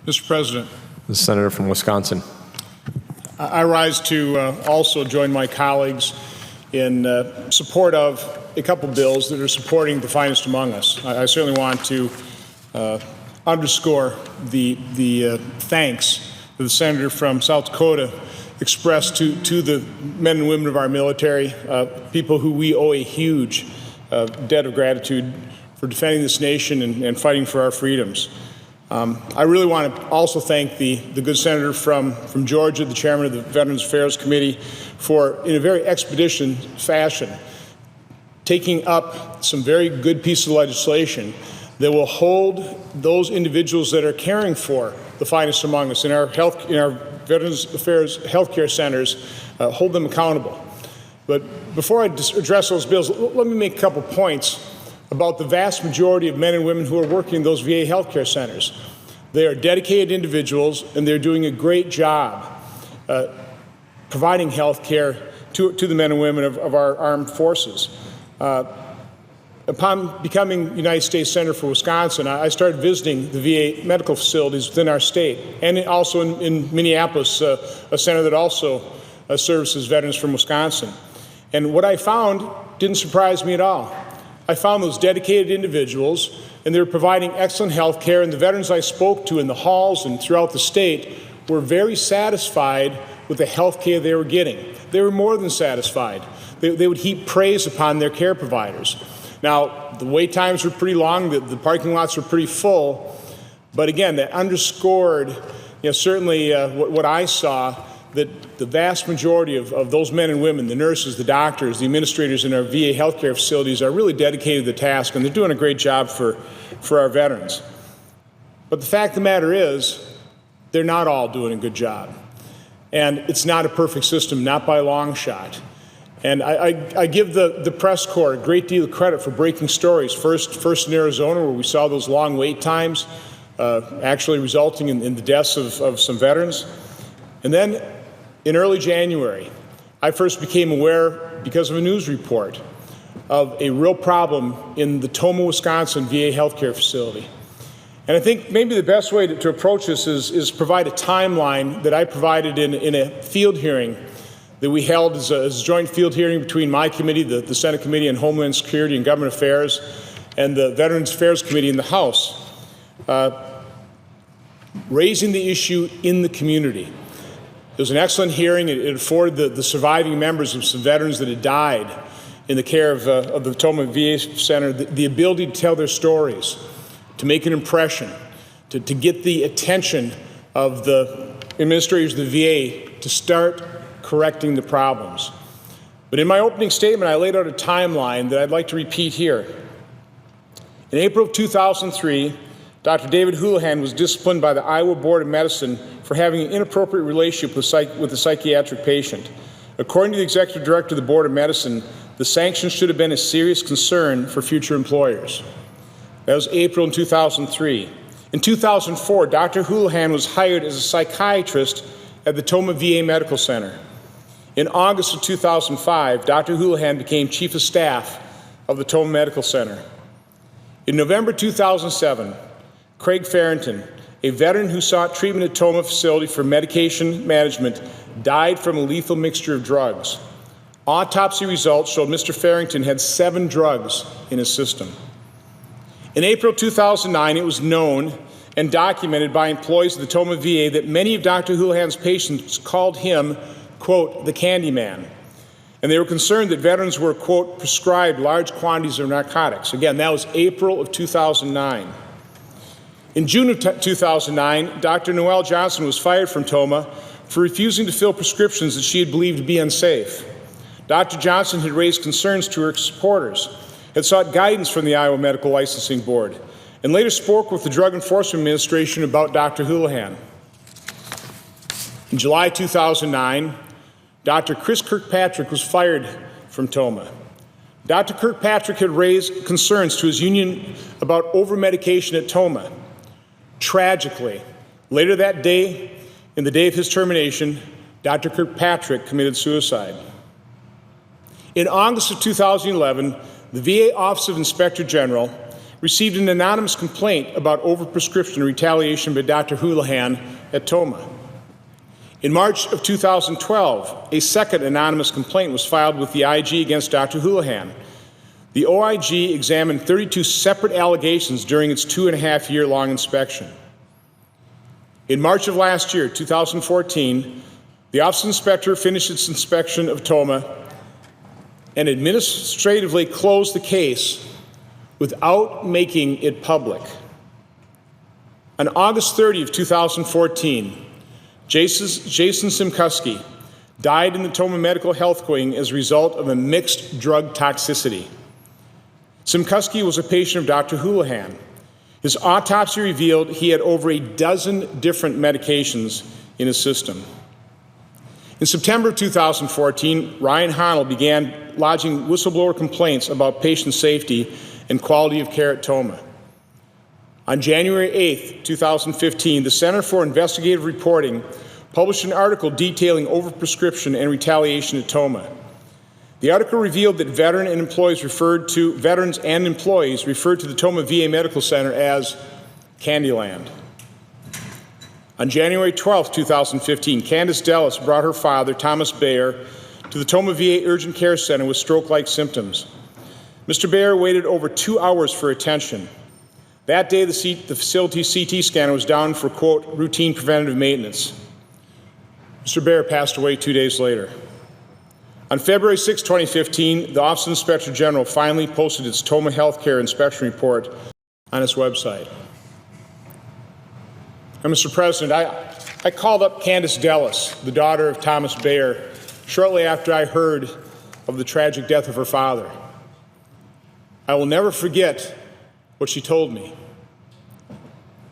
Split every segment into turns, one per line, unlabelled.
Mr. President,
The senator from Wisconsin.
I rise to also join my colleagues in support of a couple bills that are supporting the finest among us. I certainly want to underscore the thanks that the senator from South Dakota expressed to the men and women of our military, people who we owe a huge debt of gratitude for defending this nation and fighting for our freedoms. I really want to also thank the good senator from Georgia, the chairman of the Veterans Affairs Committee, for, in a very expeditious fashion, taking up some very good pieces of legislation that will hold those individuals that are caring for the finest among us in our Veterans Affairs healthcare centers, hold them accountable. But before I address those bills, let me make a couple points about the vast majority of men and women who are working in those VA healthcare centers. They are dedicated individuals, and they're doing a great job providing health care to the men and women of our armed forces. Upon becoming United States Senator for Wisconsin, I started visiting the VA medical facilities within our state, and also in Minneapolis, a center that also services veterans from Wisconsin. And what I found didn't surprise me at all. I found those dedicated individuals, and they were providing excellent health care, and the veterans I spoke to in the halls and throughout the state were very satisfied with the health care they were getting. They were more than satisfied. They would heap praise upon their care providers. Now, the wait times were pretty long, the parking lots were pretty full, but again, that underscored, certainly what I saw, that the vast majority of those men and women, the nurses, the doctors, the administrators in our VA healthcare facilities are really dedicated to the task, and they're doing a great job for our veterans. But the fact of the matter is, they're not all doing a good job. And it's not a perfect system, not by a long shot. And I give the press corps a great deal of credit for breaking stories. First in Arizona, where we saw those long wait times, actually resulting in the deaths of some veterans. And then in early January, I first became aware, because of a news report, of a real problem in the Tomah, Wisconsin VA healthcare facility. And I think maybe the best way to approach this is provide a timeline that I provided in a field hearing that we held as a joint field hearing between my committee, the Senate Committee on Homeland Security and Government Affairs, and the Veterans Affairs Committee in the House, raising the issue in the community. It was an excellent hearing. It afforded the surviving members of some veterans that had died in the care of the Tomah VA Center the ability to tell their stories, to make an impression, to get the attention of the administrators of the VA to start correcting the problems. But in my opening statement, I laid out a timeline that I'd like to repeat here. In April of 2003, Dr. David Houlihan was disciplined by the Iowa Board of Medicine for having an inappropriate relationship with a psychiatric patient. According to the executive director of the Board of Medicine, the sanctions should have been a serious concern for future employers. That was April in 2003. In 2004, Dr. Houlihan was hired as a psychiatrist at the Tomah VA Medical Center. In August of 2005, Dr. Houlihan became chief of staff of the Tomah Medical Center. In November 2007, Craig Farrington, a veteran who sought treatment at Tomah facility for medication management, died from a lethal mixture of drugs. Autopsy results showed Mr. Farrington had 7 drugs in his system. In April 2009, it was known and documented by employees of the Tomah VA that many of Dr. Houlihan's patients called him, quote, the candy man. And they were concerned that veterans were, quote, prescribed large quantities of narcotics. Again, that was April of 2009. In June of 2009, Dr. Noelle Johnson was fired from Tomah for refusing to fill prescriptions that she had believed to be unsafe. Dr. Johnson had raised concerns to her supporters, had sought guidance from the Iowa Medical Licensing Board, and later spoke with the Drug Enforcement Administration about Dr. Houlihan. In July 2009, Dr. Chris Kirkpatrick was fired from Tomah. Dr. Kirkpatrick had raised concerns to his union about over-medication at Tomah. Tragically, later that day, in the day of his termination, Dr. Kirkpatrick committed suicide. In August of 2011, the VA Office of Inspector General received an anonymous complaint about overprescription and retaliation by Dr. Houlihan at Toma. In March of 2012, a second anonymous complaint was filed with the IG against Dr. Houlihan. The OIG examined 32 separate allegations during its 2.5-year-long inspection. In March of last year, 2014, the Office of Inspector finished its inspection of Toma and administratively closed the case without making it public. On August 30 of 2014, Jason Simkuski died in the Toma Medical Health Wing as a result of a mixed drug toxicity. Simkuski was a patient of Dr. Houlihan. His autopsy revealed he had over a dozen different medications in his system. In September 2014, Ryan Honnell began lodging whistleblower complaints about patient safety and quality of care at Toma. On January 8, 2015, the Center for Investigative Reporting published an article detailing overprescription and retaliation at Toma. The article revealed that veterans and employees referred to the Toma VA Medical Center as Candyland. On January 12, 2015, Candace Dellis brought her father, Thomas Bayer, to the Toma VA Urgent Care Center with stroke-like symptoms. Mr. Bayer waited over 2 hours for attention. That day, the facility's CT scanner was down for, quote, routine preventative maintenance. Mr. Bayer passed away 2 days later. On February 6, 2015, the Office of Inspector General finally posted its Toma Healthcare Inspection Report on its website. And Mr. President, I called up Candace Dellis, the daughter of Thomas Bayer, shortly after I heard of the tragic death of her father. I will never forget what she told me.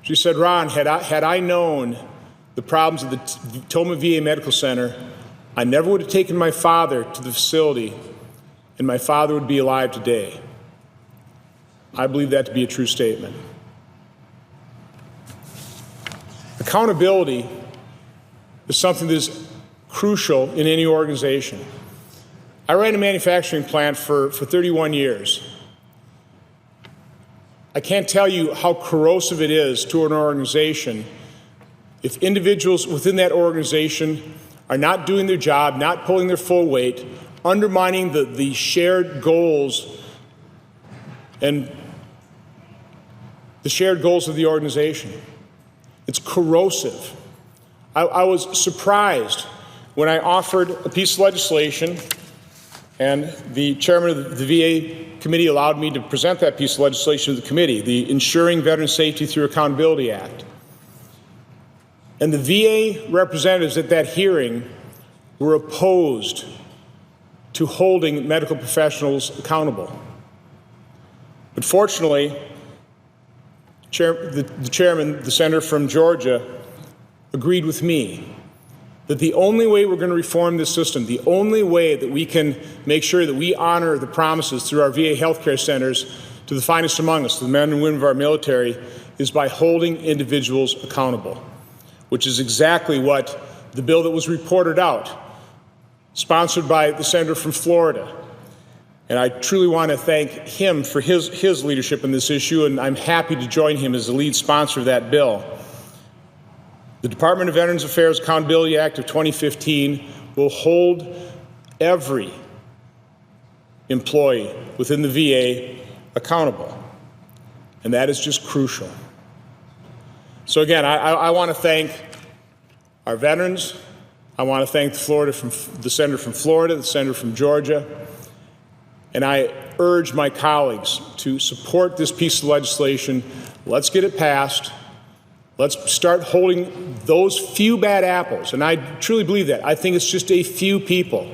She said, Ron, had I known the problems of the Toma VA Medical Center, I never would have taken my father to the facility, and my father would be alive today. I believe that to be a true statement. Accountability is something that is crucial in any organization. I ran a manufacturing plant for 31 years. I can't tell you how corrosive it is to an organization if individuals within that organization are not doing their job, not pulling their full weight, undermining the shared goals and the shared goals of the organization. It's corrosive. I was surprised when I offered a piece of legislation and the chairman of the VA committee allowed me to present that piece of legislation to the committee, the Ensuring Veteran Safety Through Accountability Act. And the VA representatives at that hearing were opposed to holding medical professionals accountable. But fortunately, the chairman, the senator from Georgia, agreed with me that the only way we're going to reform this system, the only way that we can make sure that we honor the promises through our VA healthcare centers to the finest among us, to the men and women of our military, is by holding individuals accountable, which is exactly what the bill that was reported out, sponsored by the senator from Florida. And I truly want to thank him for his leadership in this issue, and I'm happy to join him as the lead sponsor of that bill. The Department of Veterans Affairs Accountability Act of 2015 will hold every employee within the VA accountable, and that is just crucial. So again, I want to thank our veterans. I want to thank the senator from Florida, the senator from Georgia, and I urge my colleagues to support this piece of legislation. Let's get it passed. Let's start holding those few bad apples, and I truly believe that. I think it's just a few people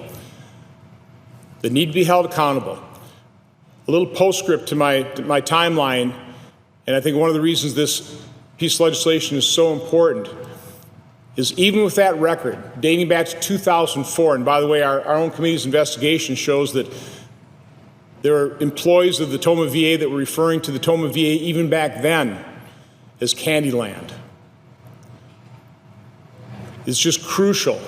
that need to be held accountable. A little postscript to my timeline, and I think one of the reasons this piece of legislation is so important is even with that record, dating back to 2004, and by the way, our own committee's investigation shows that there are employees of the Toma VA that were referring to the Toma VA even back then as Candyland. It's just crucial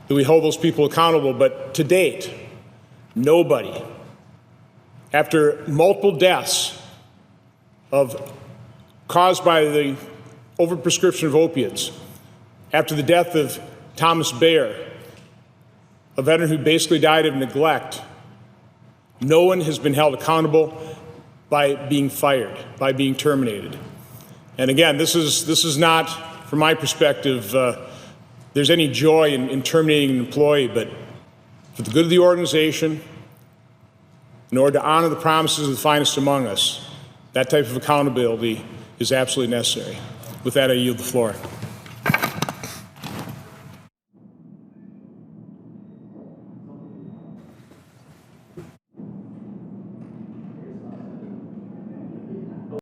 that we hold those people accountable, but to date, nobody, after multiple deaths caused by the overprescription of opiates after the death of Thomas Bayer, a veteran who basically died of neglect, no one has been held accountable by being fired, by being terminated. And again, this is not, from my perspective, there's any joy in terminating an employee, but for the good of the organization, in order to honor the promises of the finest among us, that type of accountability is absolutely necessary. With that, I yield the floor.